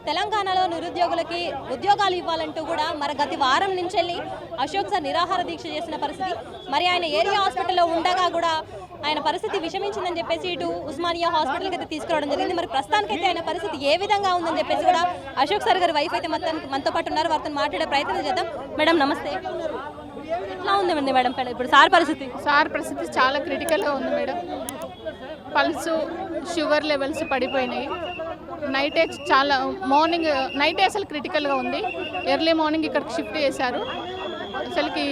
తెలంగాణలో నిరుద్యోగులకి ఉద్యోగాలు ఇవ్వాలంటూ కూడా మరి గత వారం నుంచి వెళ్ళి అశోక్ సార్ నిరాహార దీక్ష చేసిన పరిస్థితి. మరి ఆయన ఏరియా హాస్పిటల్లో ఉండగా కూడా ఆయన పరిస్థితి విషమించిందని చెప్పేసి ఇటు ఉస్మానియా హాస్పిటల్కి అయితే తీసుకురావడం జరిగింది. మరి ప్రస్తుతానికైతే ఆయన పరిస్థితి ఏ విధంగా ఉందని చెప్పేసి కూడా అశోక్ సార్ గారి వైఫ్ అయితే మనతో పాటు ఉన్నారు. వారితో మాట్లాడే ప్రయత్నం చేద్దాం. మేడం నమస్తే, ఎట్లా ఉంది మేడం ఇప్పుడు సార్ పరిస్థితి? చాలా క్రిటికల్గా ఉంది మేడం. పల్సు షుగర్ లెవెల్స్ పడిపోయినాయి. నైటే చాలా మార్నింగ్ నైటే అసలు క్రిటికల్గా ఉంది. ఎర్లీ మార్నింగ్ ఇక్కడికి షిఫ్ట్ చేశారు. అసలుకి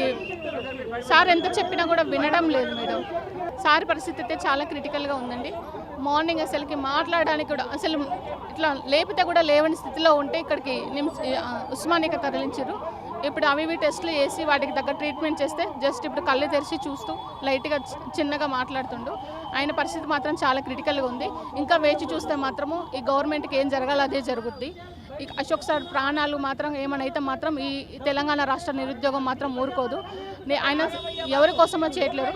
సార్ ఎంత చెప్పినా కూడా వినడం లేదు మేడం. సార్ పరిస్థితి అయితే చాలా క్రిటికల్గా ఉందండి. మార్నింగ్ అసలుకి మాట్లాడడానికి కూడా అసలు ఇట్లా లేపితే కూడా లేవని స్థితిలో ఉంటే ఇక్కడికి ఉస్మానియాకి తరలించారు. ఇప్పుడు అవి టెస్టులు చేసి వాటికి తగ్గ ట్రీట్మెంట్ చేస్తే జస్ట్ ఇప్పుడు కళ్ళు తెరిచి చూస్తూ లైట్గా చిన్నగా మాట్లాడుతుండు. ఆయన పరిస్థితి మాత్రం చాలా క్రిటికల్గా ఉంది. ఇంకా వేచి చూస్తే మాత్రము ఈ గవర్నమెంట్కి ఏం జరగాలో అదే జరుగుద్ది. ఈ అశోక్ సార్ ప్రాణాలు మాత్రం ఏమనైతే మాత్రం ఈ తెలంగాణ రాష్ట్ర నిరుద్యోగం మాత్రం ఊరుకోదు. ఆయన ఎవరి కోసమో చేయట్లేదు,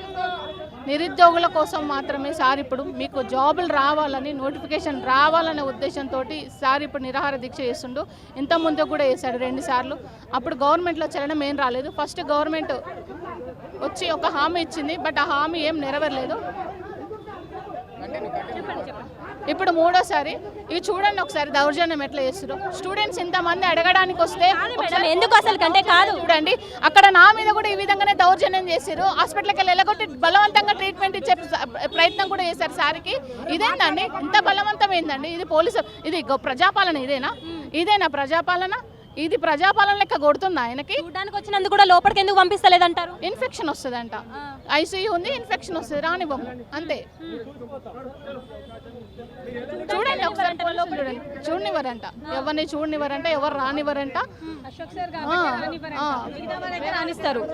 నిరుద్యోగుల కోసం మాత్రమే సార్ ఇప్పుడు మీకు జాబులు రావాలని నోటిఫికేషన్ రావాలనే ఉద్దేశంతో సార్ ఇప్పుడు నిరాహార దీక్ష చేస్తుండు. ఇంతకుముందు కూడా చేశాడు 2 సార్లు. అప్పుడు గవర్నమెంట్లో చేరడం ఏం రాలేదు. ఫస్ట్ గవర్నమెంట్ వచ్చి ఒక హామీ ఇచ్చింది, బట్ ఆ హామీ ఏం నెరవేరలేదు. ఇప్పుడు 3వ సారి ఇవి చూడండి ఒకసారి దౌర్జన్యం ఎట్లా చేస్తారు. స్టూడెంట్స్ ఇంతమంది అడగడానికి వస్తే ఎందుకు అసలు కంటే కాదు చూడండి, అక్కడ నా మీద కూడా ఈ విధంగానే దౌర్జన్యం చేశారు. హాస్పిటల్కి వెళ్ళి ఎలగొట్టి బలవంతంగా ట్రీట్మెంట్ ఇచ్చే ప్రయత్నం కూడా చేశారు సార్కి. ఇదేందండి, ఇంత బలవంతం ఏందండి? ఇది పోలీసు, ఇది ప్రజాపాలన? ఇదేనా ప్రజాపాలన? ఇది ప్రజాపాలన లెక్క కొడుతుంది. ఆయనకి చూడడానికి వచ్చినందుకు కూడా లోపలికి ఎందుకు పంపిస్తలేదంటారు? ఇన్ఫెక్షన్ వస్తుందంట. ఐసీయూ ఉంది, ఇన్ఫెక్షన్ వస్తుంది, రానివ్వము అంతే. చూడండి ఒకసారి చూడనివ్వరంట, ఎవరిని చూడనివ్వరంట, ఎవరు రానివ్వరంట. రానిస్తారు.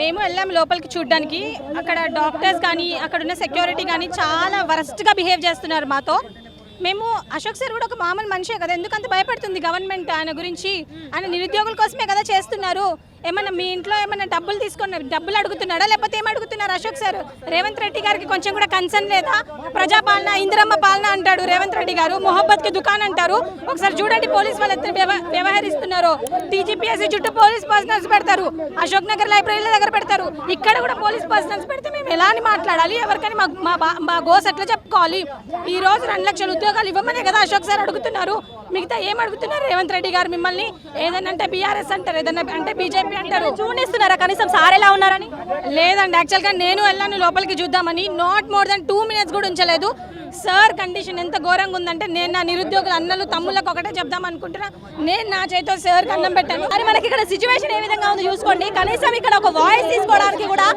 మేము వెళ్ళాము లోపలికి చూడడానికి. అక్కడ డాక్టర్స్ కానీ అక్కడ ఉన్న సెక్యూరిటీ కానీ చాలా వరస్ట్గా బిహేవ్ చేస్తున్నారు మాతో. మేము అశోక్ సార్ కూడా ఒక మామూలు మనిషే కదా, ఎందుకంత భయపడుతుంది గవర్నమెంట్ ఆయన గురించి? ఆయన నిరుద్యోగుల కోసమే కదా చేస్తున్నారు. ఏమన్నా మీ ఇంట్లో ఏమన్నా డబ్బులు అడుగుతున్నాడా, లేకపోతే ఏం అడుగుతున్నారు? అశోక్ సార్ రేవంత్ రెడ్డి గారికి కొంచెం కూడా కన్సర్న్ లేదా? ప్రజాపాలన, ఇందిరమ్మ పాలన అంటాడు రేవంత్ రెడ్డి గారు, మొహబ్బత్కి దుకాన్ అంటారు. ఒకసారి చూడండి పోలీస్ వాళ్ళు వ్యవహరిస్తున్నారు. టీజీపీఎస్సీ చుట్టూ పోలీస్ పర్సనల్స్ పెడతారు, అశోక్ నగర్ లైబ్రరీల దగ్గర పెడతారు. ఇక్కడ కూడా పోలీస్ పర్సనల్స్ పెడితే మేము ఎలా అని మాట్లాడాలి? ఎవరికైనా మా గోస్ ఎట్లా చెప్పుకోవాలి? ఈ రోజు 2 లక్షల ఉద్యోగాలు ఇవ్వమనే కదా అశోక్ సార్ అడుగుతున్నారు. మిగతా ఏం అడుగుతున్నారు రేవంత్ రెడ్డి గారు మిమ్మల్ని? ఏదన్నా అంటే బీఆర్ఎస్ అంటారు, ఏదన్నా అంటే బీజేపీ అంటారు. చూపిస్తున్నారా కనీసం సార్ ఎలా ఉన్నారని? లేదండి, యాక్చువల్గా నేను వెళ్ళాను లోపలికి చూద్దామని. నాట్ మోర్ దెన్ 2 minutes కూడా ఉంచలేదు. సార్ కండిషన్ ఎంత ఘోరంగా ఉందంటే నేను నా నిరుద్యోగుల అన్నలు తమ్ముళ్ళకి ఒకటే చెప్దాం అనుకుంటున్నా. నేను నా చేతితో సార్కి అన్నం పెట్టాను. మరి మనకి ఇక్కడ సిచ్యువేషన్ ఏ విధంగా ఉంది చూసుకోండి. కనీసం ఇక్కడ ఒక వాయిస్ తీసుకోవడానికి కూడా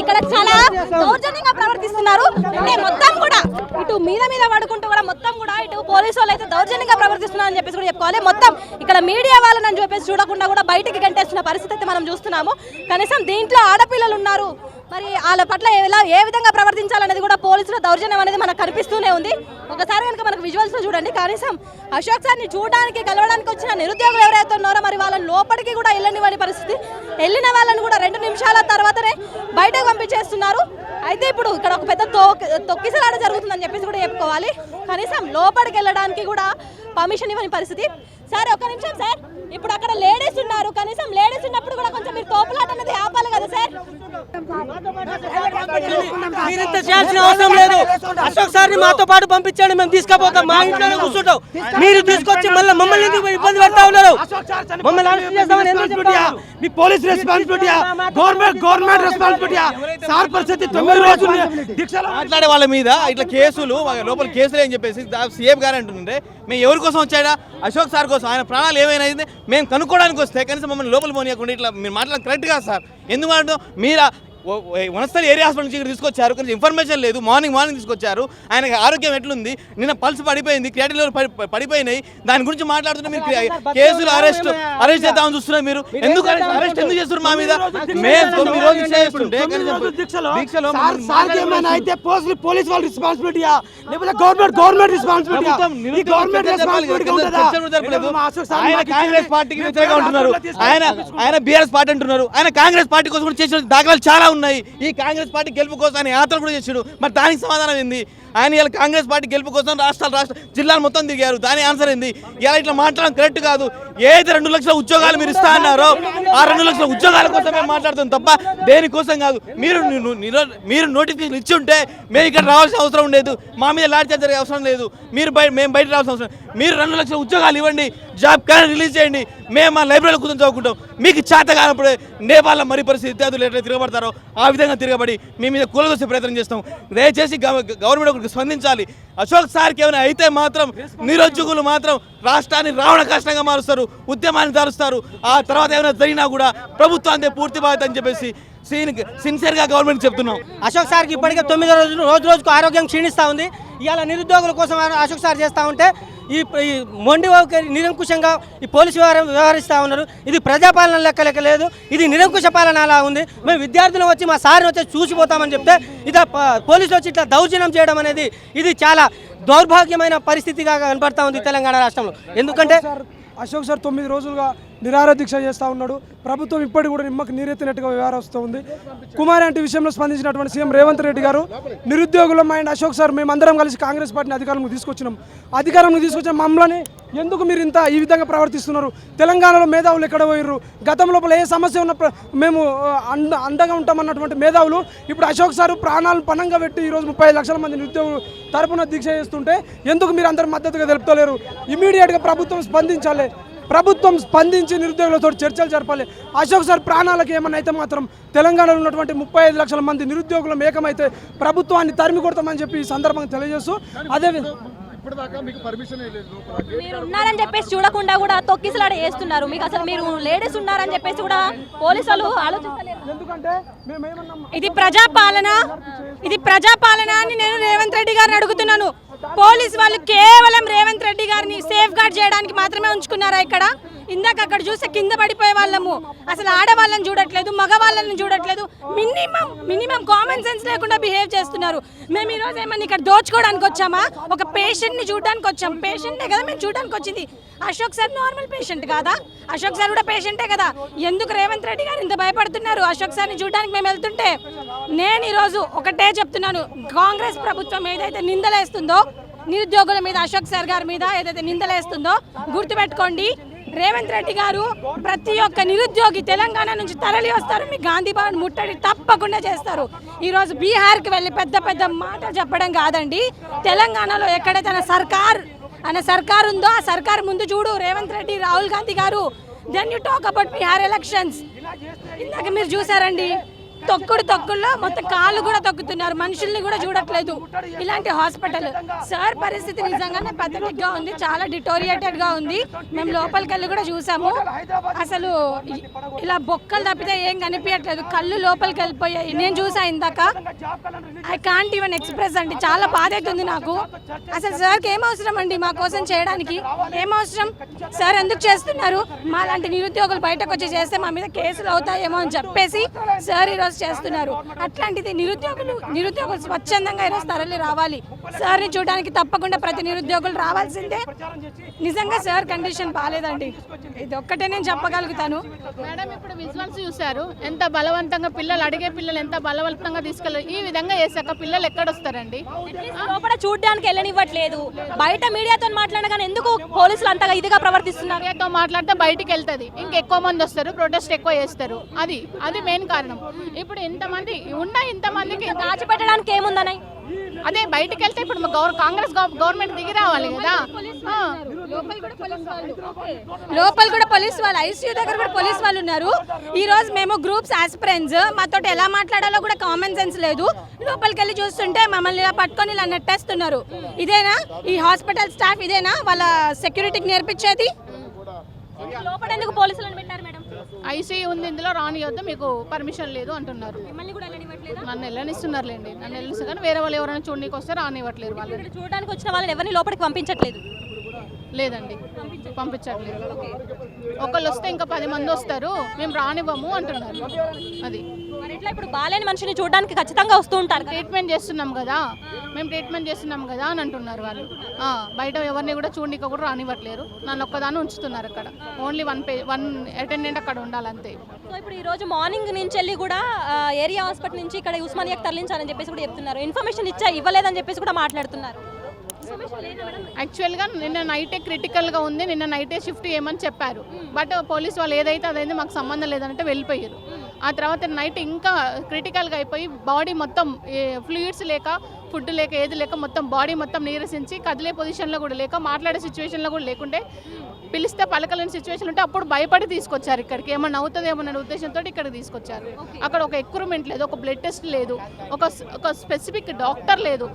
ఇక్కడ చాలా దౌర్జన్యంగా ప్రవర్తిస్తున్నారు. అంటే మొత్తం కూడా ఇటు మీద పడుకుంటూ కూడా మొత్తం కూడా ఇటు పోలీసు వాళ్ళు అయితే దౌర్జన్యంగా ప్రవర్తిస్తున్నారు అని చెప్పేసి కూడా చెప్పుకోవాలి. మొత్తం ఇక్కడ మీడియా వాళ్ళని చెప్పేసి చూడకుండా కూడా బయటికి గంటేస్తున్న పరిస్థితి అయితే మనం చూస్తున్నాము. కనీసం దీంట్లో ఆడపిల్లలు ఉన్నారు, మరి వాళ్ళ పట్ల ఏ విధంగా ప్రవర్తించాలనేది కూడా పోలీసుల దౌర్జన్యం అనేది మనకు కనిపిస్తూనే ఉంది. ఒకసారి కనుక మనకు విజువల్స్ చూడండి. కనీసం అశోక్ సార్ని చూడడానికి కలవడానికి వచ్చిన నిరుద్యోగులు ఎవరైతే ఉన్నారో మరి వాళ్ళని లోపలికి కూడా వెళ్ళనివ్వని పరిస్థితి. వెళ్ళిన వాళ్ళని కూడా 2 నిమిషాల తర్వాతనే బయటకు పంపించేస్తున్నారు. అయితే ఇప్పుడు ఇక్కడ ఒక పెద్ద తొక్కిసలాట జరుగుతుందని చెప్పేసి కూడా చెప్పుకోవాలి. కనీసం లోపలికి వెళ్ళడానికి కూడా పర్మిషన్ ఇవ్వని పరిస్థితి. సార్ ఒక్క నిమిషం సార్, ఇప్పుడు అక్కడ లేడీస్ ఉన్నారు. కనీసం లేడీస్ ఉన్నప్పుడు కూడా కొంచెం మీరు తోపులాట అనేది ఆపాలి కదా సార్? మీరింత చేయాల్సిన అవసరం లేదు. అశోక్ సార్ ని మాతో పాటు పంపించండి, మేము తీసుకుపోతాం. మా ఇంట్లోనే కూర్చుంటాం. మీరు తీసుకొచ్చి మళ్ళీ మమ్మల్ని ఇబ్బంది పెడతా ఉన్నారు. మీ పోలీస్ రెస్పాన్సిబిలిటీయా, గవర్నమెంట్ రెస్పాన్సిబిలిటీయా? సార్ పరిస్థితి 9 రోజులు మాట్లాడే వాళ్ళ మీద ఇట్లా కేసులు, లోపల కేసులు అని చెప్పేసి సీఎం గారు అంటుంటే మేము ఎవరి కోసం వచ్చాడా? అశోక్ సార్ కోసం. ఆయన ప్రాణాలు ఏమైనా అయితే మేము కనుక్కోవడానికి వస్తే కనీసం మమ్మల్ని లోపల పోనీయకుండా ఇట్లా మీరు మాట్లాడడం కరెక్ట్ కాదు సార్. ఎందుకు మాట్లాడడం? మీరు వనస్థలి ఏరియా హాస్పిటల్ నుంచి ఇక్కడ తీసుకొచ్చారు, కొంచెం ఇన్ఫర్మేషన్ లేదు. మార్నింగ్ తీసుకొచ్చారు. ఆయనకి ఆరోగ్యం ఎట్లుంది? నిన్న పల్స్ పడిపోయింది, క్రియాటిన్ లెవెల్ పడిపోయినాయి. దాని గురించి మాట్లాడుతుంటే మీరు కేసులు అరెస్ట్ చేద్దామని చూస్తున్నారు. మీరు ఎందుకు అరెస్ట్ ఎందుకు చేస్తున్నారు మా మీద? పోలీస్ వాళ్ళ రెస్పాన్సిబిలిటీయా, లేకపోతే గవర్నమెంట్ రెస్పాన్సిబిలిటీయా? ఆయన కాంగ్రెస్ పార్టీకి వ్యతిరేకంగా ఉంటున్నారు. ఆయన బీఆర్ఎస్ పార్టీ అంటున్నారు. ఆయన కాంగ్రెస్ పార్టీ కోసం చేసిన దాఖలాలు చాలా ఉన్నాయి. ఈ కాంగ్రెస్ పార్టీ గెలుపు కోసం ఆయన యాత్ర కూడా చేసాడు. మరి దానికి సమాధానం ఏంది? ఆయన ఇలా కాంగ్రెస్ పార్టీ గెలుపు కోసం రాష్ట్ర జిల్లాలు మొత్తం తిరిగారు. దాని ఆన్సర్ ఏంది? ఇలా ఇట్లా మాట్లాడడం కరెక్ట్ కాదు. ఏదైతే 2 లక్షల ఉద్యోగాలు మీరు ఇస్తా అన్నారో ఆ 2 లక్షల ఉద్యోగాల కోసమే మాట్లాడుతుంది తప్ప దేనికోసం కాదు. మీరు నోటిఫికేషన్ ఇచ్చి ఉంటే మేము ఇక్కడ రావాల్సిన అవసరం ఉండేది, మా మీద లాఠీ చార్జ్ జరిగే అవసరం లేదు. మేము బయట రావాల్సిన అవసరం. మీరు 2 లక్షల ఉద్యోగాలు ఇవ్వండి, జాబ్ క్యాలెండర్ రిలీజ్ చేయండి, మేము మా లైబ్రరీలో కూర్చొని చదువుకుంటాం. మీకు చేత కానప్పుడు నేపాల్లో మరి పరిస్థితి విద్యార్థులు ఎట్లా తిరగబడతారో ఆ విధంగా తిరగబడి మీ మీద కూలదోసే ప్రయత్నం చేస్తాం. దయచేసి గవర్నమెంట్ ఒకరికి స్పందించాలి. అశోక్ సార్కి ఏమైనా అయితే మాత్రం నిరుద్యోగులు మాత్రం రాష్ట్రాన్ని రావణ కష్టంగా మారుస్తారు, ఉద్యమాన్ని దారుస్తారు. ఆ తర్వాత ఏమైనా జరిగినా కూడా ప్రభుత్వాన్ని పూర్తి బాధ్యత అని చెప్పేసి సిన్సియర్గా గవర్నమెంట్ చెప్తున్నాం. అశోక్ సార్కి ఇప్పటికే 9 రోజులు రోజుకు ఆరోగ్యం క్షీణిస్తూ ఉంది. ఇవాళ నిరుద్యోగుల కోసం అశోక్ సార్ చేస్తూ ఉంటే ఈ మొండి నిరంకుశంగా ఈ పోలీసు వ్యవహరిస్తూ ఉన్నారు. ఇది ప్రజాపాలన లెక్క లేదు, ఇది నిరంకుశ పాలన అలా ఉంది. మేము విద్యార్థులు వచ్చి మా సార్ని వచ్చి చూసిపోతామని చెప్తే ఇది పోలీసులు వచ్చి ఇట్లా దౌర్జన్యం చేయడం అనేది ఇది చాలా దౌర్భాగ్యమైన పరిస్థితిగా కనపడతా ఉంది తెలంగాణ రాష్ట్రంలో. ఎందుకంటే అశోక్ సార్ 9 రోజులుగా నిరాహార దీక్ష చేస్తూ ఉన్నాడు. ప్రభుత్వం ఇప్పటికి కూడా నిమ్మకు నీరెత్తినట్టుగా వ్యవహరిస్తూ ఉంది. కుమార్ అంటే విషయంలో స్పందించినటువంటి సీఎం రేవంత్ రెడ్డి గారు నిరుద్యోగుల మైండ్ అశోక్ సార్ మేమందరం కలిసి కాంగ్రెస్ పార్టీని అధికారంలోకి తీసుకొచ్చిన మమ్మల్ని ఎందుకు మీరు ఈ విధంగా ప్రవర్తిస్తున్నారు? తెలంగాణలో మేధావులు ఎక్కడ పోయిర్రు? గతం లోపల ఏ సమస్య ఉన్న మేము అండగా ఉంటామన్నటువంటి మేధావులు ఇప్పుడు అశోక్ సార్ ప్రాణాలను పణంగా పెట్టి ఈరోజు 35 లక్షల మంది నిరుద్యోగులు తరపున దీక్ష చేస్తుంటే ఎందుకు మీరు అందరు మద్దతుగా తెలుపుతలేరు? ఇమీడియట్గా ప్రభుత్వం స్పందించాలి. ప్రభుత్వం స్పందించి నిరుద్యోగులతో చర్చలు జరపాలి. అశోక్ సార్ ప్రాణాలకు ఏమన్నా అయితే మాత్రం తెలంగాణలో ఉన్నటువంటి 35 లక్షల మంది నిరుద్యోగులు ఏకమైతే ప్రభుత్వాన్ని తరిమి కొడతామని చెప్పి ఈ సందర్భంగా తెలియజేస్తూ మీరు ఉన్నారని చెప్పేసి చూడకుండా కూడా తొక్కిసలాట చేస్తున్నారు. మీకు అసలు మీరు లేడీస్ ఉన్నారని చెప్పేసి కూడా పోలీసులు ఆలోచిస్తలేరు. ఎందుకంటే ఇది ప్రజాపాలన అని నేను రేవంత్ రెడ్డి గారిని అడుగుతున్నాను. పోలీసు వాళ్ళు కేవలం రేవంత్ రెడ్డి గారిని సేఫ్ గార్డ్ చేయడానికి మాత్రమే ఉంచుకున్నారా ఇక్కడ? ఇందాక అక్కడ చూస్తే కింద పడిపోయే వాళ్ళము, అసలు ఆడవాళ్ళని చూడట్లేదు, మగవాళ్ళని చూడట్లేదు. మినిమం కామన్ సెన్స్ లేకుండా బిహేవ్ చేస్తున్నారు. మేము ఈరోజు ఏమన్నా ఇక్కడ దోచుకోవడానికి వచ్చామా? ఒక పేషెంట్ని చూడడానికి వచ్చాం. పేషెంటే కదా మేము చూడడానికి వచ్చింది. అశోక్ సార్ నార్మల్ పేషెంట్ కాదా? అశోక్ సార్ కూడా పేషెంటే కదా. ఎందుకు రేవంత్ రెడ్డి గారు ఇంత భయపడుతున్నారు అశోక్ సార్ని చూడడానికి మేము వెళ్తుంటే? నేను ఈరోజు ఒకటే చెప్తున్నాను, కాంగ్రెస్ ప్రభుత్వం ఏదైతే నిందలేస్తుందో నిరుద్యోగుల మీద, అశోక్ సార్ గారి మీద ఏదైతే నిందలేస్తుందో గుర్తుపెట్టుకోండి. రేవంత్ రెడ్డి గారు ప్రతి ఒక్క నిరుద్యోగి తెలంగాణ నుంచి తరలి వస్తారు. మీ గాంధీ భవన్ ముట్టడి తప్పకుండా చేస్తారు. ఈరోజు బీహార్కి వెళ్ళి పెద్ద పెద్ద మాటలు చెప్పడం కాదండి. తెలంగాణలో ఎక్కడైతే ఆయన సర్కార్ ఉందో ఆ సర్కార్ ముందు చూడు Revanth Reddy, Rahul Gandhi garu. Then you talk about Bihar elections. ఇందాక మీరు చూసారండి, తొక్కుడులో మొత్తం కాళ్ళు కూడా తొక్కుతున్నారు, మనుషుల్ని కూడా చూడట్లేదు. ఇలాంటి హాస్పిటల్ సార్ పరిస్థితి నిజంగానే పథటిక్ గా ఉంది, చాలా డిటోరియేటెడ్ గా ఉంది. మేము లోపలికి వెళ్ళి కూడా చూసాము. అసలు ఇలా బొక్కలు తప్పితే ఏం కనిపించట్లేదు, కళ్ళు లోపలికి వెళ్ళిపోయాయి. నేను చూసా ఇందాక, ఐ కాంట్ ఈవెన్ ఎక్స్ప్రెస్ అండి. చాలా బాధ అవుతుంది నాకు. అసలు సార్కి ఏం అవసరం అండి మా కోసం చేయడానికి? ఏం అవసరం? సార్ ఎందుకు చేస్తున్నారు? మా లాంటి నిరుద్యోగులు బయటకు వచ్చి చేస్తే మా మీద కేసులు అవుతాయేమో అని చెప్పేసి సార్ ఈరోజు చేస్తున్నారు. అట్లాంటిది నిరుద్యోగులు స్వచ్ఛందంగా ఈరోజు తరలి రావాలి. సార్ని చూడడానికి తప్పకుండా ప్రతి నిరుద్యోగులు రావాల్సిందే. నిజంగా సార్ కండిషన్ బాగాలేదండి, ఇది ఒక్కటే నేను చెప్పగలుగుతాను. మేడం ఇప్పుడు విజువల్స్ చూశారు, ఎంత బలవంతంగా అడిగే పిల్లలు ఎంత బలవంతంగా తీసుకెళ్ళారు. ఈ విధంగా చేశాక పిల్లలు ఎక్కడొస్తారండి? లోపల చూడడానికి వెళ్ళనివ్వట్లేదు. బయట మీడియాతో మాట్లాడగానే ఎందుకు పోలీసులు అంతగా ఇదిగా ప్రవర్తిస్తున్నారు? మీడియాతో మాట్లాడితే బయటికి వెళ్తుంది, ఇంకెక్కువ మంది వస్తారు, ప్రొటెస్ట్ ఎక్కువ చేస్తారు. అది మెయిన్ కారణం. ఇప్పుడు ఇంతమందికి దాచిపెట్టడానికి ఏముందని అదే బయటకు వెళ్తే ఇప్పుడు కాంగ్రెస్ గవర్నమెంట్ దిగి రావాలి కదా. లోపల కూడా పోలీస్ వాళ్ళు, ఐసీయూ దగ్గర కూడా పోలీస్ వాళ్ళు ఉన్నారు. ఈ రోజు మేము గ్రూప్స్ ఆస్పిరెంట్స్, మాతో ఎలా మాట్లాడాలో కూడా కామన్ సెన్స్ లేదు. లోపలికి వెళ్ళి చూస్తుంటే మమ్మల్ని ఇలా పట్టుకొని ఇలా నెట్టేస్తున్నారు. ఇదేనా ఈ హాస్పిటల్ స్టాఫ్? ఇదేనా వాళ్ళ సెక్యూరిటీకి నేర్పించేది? లోపల ఎందుకు పోలీసులను పెట్టారు మేడం? ఐసీయూ ఉంది, ఇందులో రానియొద్దు, మీకు పర్మిషన్ లేదు అంటున్నారు. నన్ను వెళ్ళనిస్తున్నారులేండి, నన్ను వెళ్ళిస్తారు కానీ వేరే వాళ్ళు ఎవరైనా చూడడానికి వస్తే రానివ్వట్లేదు. వాళ్ళు చూడడానికి వచ్చిన వాళ్ళని ఎవరిని లోపలికి పంపించట్లేదు. లేదండి, పంపించట్లేదు. ఒకళ్ళు వస్తే ఇంకా 10 మంది వస్తారు, మేము రానివ్వము అంటున్నారు. అది మరి ఇట్లా ఇప్పుడు బాలేని మనిషిని చూడడానికి ఖచ్చితంగా వస్తూ ఉంటారు కదా. ట్రీట్మెంట్ చేస్తున్నాం కదా, మేము ట్రీట్మెంట్ చేస్తున్నాం కదా అని అంటున్నారు వాళ్ళు. బయట ఎవరిని కూడా చూడడానికి కూడా రానివ్వట్లేరు, నన్ను ఒక్కదాన్ని ఉంచుతున్నారు అక్కడ. ఓన్లీ వన్ అటెండెంట్ అక్కడ ఉండాలంతే. సో ఇప్పుడు ఈ రోజు మార్నింగ్ నుంచి వెళ్ళి కూడా ఏరియా హాస్పిటల్ నుంచి ఇక్కడ ఉస్మానియాకి తరలించాలని చెప్పేసి కూడా చెప్తున్నారు. ఇన్ఫర్మేషన్ ఇవ్వలేదని చెప్పేసి కూడా మాట్లాడుతున్నారు. యాక్చువల్గా నిన్న నైటే క్రిటికల్గా ఉంది, నిన్న నైటే షిఫ్ట్ చేయమని చెప్పారు. బట్ పోలీస్ వాళ్ళు ఏదైతే అదైతే మాకు సంబంధం లేదంటే వెళ్ళిపోయారు. ఆ తర్వాత నైట్ ఇంకా క్రిటికల్గా అయిపోయి బాడీ మొత్తం ఫ్లూయిడ్స్ లేక, ఫుడ్ లేక, ఏది లేక మొత్తం బాడీ మొత్తం నీరసించి కదిలే పొజిషన్లో కూడా లేక, మాట్లాడే సిచ్యువేషన్లో కూడా లేకుంటే, పిలిస్తే పలకలేని సిచ్యువేషన్ ఉంటే అప్పుడు భయపడి తీసుకొచ్చారు ఇక్కడికి. ఏమన్నా అవుతుందేమన్న ఉద్దేశంతో ఇక్కడికి తీసుకొచ్చారు. అక్కడ ఒక ఎక్విప్మెంట్ లేదు, ఒక బ్లడ్ టెస్ట్ లేదు, ఒక స్పెసిఫిక్ డాక్టర్ లేదు.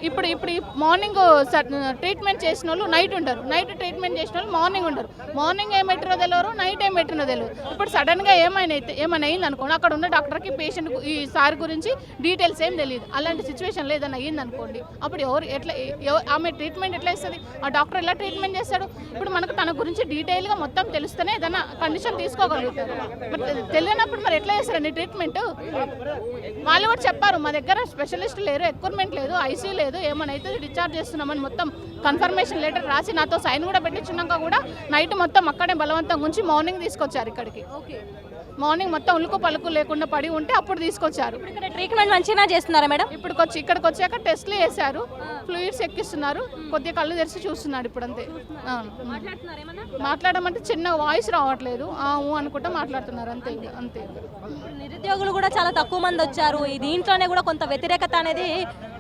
ఇప్పుడు మార్నింగ్ ట్రీట్మెంట్ చేసిన వాళ్ళు నైట్ ఉంటారు, నైట్ ట్రీట్మెంట్ చేసిన వాళ్ళు మార్నింగ్ ఉంటారు. మార్నింగ్ ఏం పెట్టినో తెలియరు, నైట్ ఏం పెట్టినో తెలియదు. ఇప్పుడు సడన్గా ఏమైనా అయింది అనుకోండి, అక్కడ ఉన్న డాక్టర్కి పేషెంట్ ఈ సార్ గురించి డీటెయిల్స్ ఏం తెలియదు. అలాంటి సిచ్యువేషన్లో ఏదైనా అయ్యింది అనుకోండి, అప్పుడు ఆమె ట్రీట్మెంట్ ఎట్లా ఇస్తుంది, ఆ డాక్టర్ ఎలా ట్రీట్మెంట్ చేస్తాడు? ఇప్పుడు మనకు తన గురించి డీటెయిల్గా మొత్తం తెలుస్తేనే ఏదైనా కండిషన్ తీసుకోగలుగుతారు. మరి తెలియనప్పుడు మరి ఎట్లా చేస్తారండి ట్రీట్మెంట్? వాళ్ళు కూడా చెప్పారు, మా దగ్గర స్పెషలిస్ట్ లేరు, ఎక్విప్మెంట్ లేదు, ఐసీయూ లేదు, ఏమైనా అయితే డిశ్చార్జ్ చేస్తున్నామని మొత్తం కన్ఫర్మేషన్ లెటర్ రాసి నాతో సైన్ కూడా పెట్టించున్నాక కూడా నైట్ మొత్తం అక్కడే బలవంతంగా ఉంచి మార్నింగ్ తీసుకొచ్చారు ఇక్కడికి. మార్నింగ్ మొత్తం ఉలుకు పలుకు లేకుండా పడి ఉంటే అప్పుడు తీసుకొచ్చారు. ఇక్కడ ట్రీట్మెంట్ మంచిగా చేస్తున్నారా మేడం? ఇక్కడికి వచ్చాక టెస్ట్లు చేశారు, ఫ్లూయిడ్స్ ఎక్కిస్తున్నారు, కొద్దిగా కళ్ళు తెరిచి చూస్తున్నాడు ఇప్పుడు అంతే. మాట్లాడమంటే చిన్న వాయిస్ రావట్లేదు, అనుకుంటా మాట్లాడుతున్నారు అంతే అంతే. నిరుద్యోగులు కూడా చాలా తక్కువ మంది వచ్చారు. ఈ దీంట్లోనే కూడా కొంత వ్యతిరేకత అనేది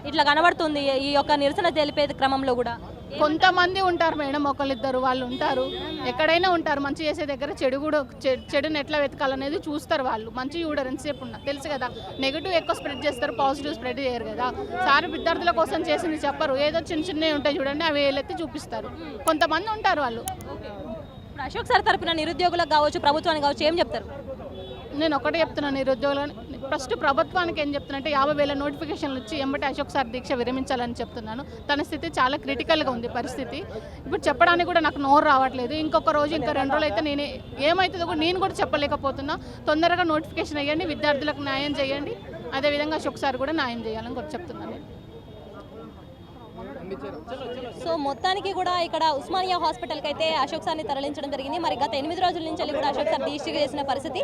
ఇట్లా కనబడుతుంది ఈ యొక్క నిరసన తెలిపే క్రమంలో కూడా. కొంతమంది ఉంటారు మేడం, ఒకళ్ళిద్దరు వాళ్ళు ఉంటారు, ఎక్కడైనా ఉంటారు. మంచి చేసే దగ్గర చెడుని ఎట్లా వెతకాలనేది చూస్తారు వాళ్ళు. మంచి చూడరు ఎంతసేపు ఉన్నా, తెలుసు కదా. నెగిటివ్ ఎక్కువ స్ప్రెడ్ చేస్తారు, పాజిటివ్ స్ప్రెడ్ చేయరు కదా. సార్ విద్యార్థుల కోసం చేసింది చెప్పరు, ఏదో చిన్న చిన్నవి ఉంటాయి చూడండి, అవి వేలెత్తి చూపిస్తారు. కొంతమంది ఉంటారు వాళ్ళు. ఇప్పుడు అశోక్ సార్ తరపున నిరుద్యోగులకు కావచ్చు, ప్రభుత్వానికి కావచ్చు, ఏం చెప్తారు? నేను ఒకటే చెప్తున్నాను, నిరుద్యోగులను ఫస్ట్ ప్రభుత్వానికి ఏం చెప్తున్నంటే 50,000 నోటిఫికేషన్లు ఇచ్చి ఎంబటి అశోక్ సార్ దీక్ష విరమించాలని చెప్తున్నాను. తన స్థితి చాలా క్రిటికల్గా ఉంది పరిస్థితి. ఇప్పుడు చెప్పడానికి కూడా నాకు నోరు రావట్లేదు. ఇంకొక రోజు ఇంకా 2 రోజులు అయితే నేను ఏమవుతుందో కూడా నేను కూడా చెప్పలేకపోతున్నా. తొందరగా నోటిఫికేషన్ అయ్యండి, విద్యార్థులకు న్యాయం చేయండి, అదేవిధంగా అశోక్ సార్ కూడా న్యాయం చేయాలని కూడా చెప్తున్నాను. సో మొత్తానికి కూడా ఇక్కడ ఉస్మానియా హాస్పిటల్కి అయితే అశోక్ సార్ని తరలించడం జరిగింది. మరి గత 8 రోజుల నుంచి కూడా అశోక్ సార్ డిశ్చార్జ్ చేసిన పరిస్థితి.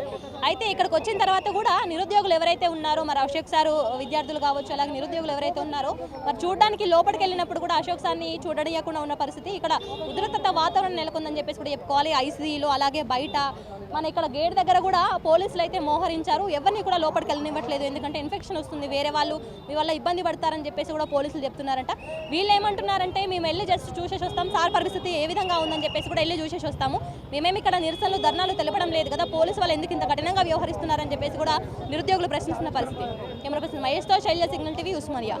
అయితే ఇక్కడికి వచ్చిన తర్వాత కూడా నిరుద్యోగులు ఎవరైతే ఉన్నారో, మరి అశోక్ సార్ విద్యార్థులు కావచ్చు, అలాగే నిరుద్యోగులు ఎవరైతే ఉన్నారో మరి చూడడానికి లోపలికి వెళ్ళినప్పుడు కూడా అశోక్ సార్ని చూడనీయకుండా ఉన్న పరిస్థితి. ఇక్కడ ఉద్రిక్తత వాతావరణం నెలకొందని చెప్పేసి కూడా చెప్పుకోవాలి. ఐసీయూలో అలాగే బయట మన ఇక్కడ గేట్ దగ్గర కూడా పోలీసులు అయితే మోహరించారు. ఎవరిని కూడా లోపలికి వెళ్ళనివ్వట్లేదు, ఎందుకంటే ఇన్ఫెక్షన్ వస్తుంది, వేరే వాళ్ళు మీ వల్ల ఇబ్బంది పడతారని చెప్పేసి కూడా పోలీసులు చెప్తున్నారంట. వీళ్ళు ఏమంటున్నారంటే మేము వెళ్ళి జస్ట్ చూసేసి వస్తాం, సార్ పరిస్థితి ఏ విధంగా ఉందని చెప్పేసి కూడా వెళ్ళి చూసేసి వస్తాము, మేమేమి ఇక్కడ నిరసనలు ధర్నాలు తెలపడం లేదు కదా, పోలీసు వాళ్ళు ఎందుకు ఇంత కఠినంగా వ్యవహరిస్తున్నారని చెప్పేసి కూడా నిరుద్యోగులు ప్రశ్నిస్తున్న పరిస్థితి. కెమెరా పర్సన్ మహేష్తో శైలజ, సిగ్నల్ టీవీ, ఉస్మానియా.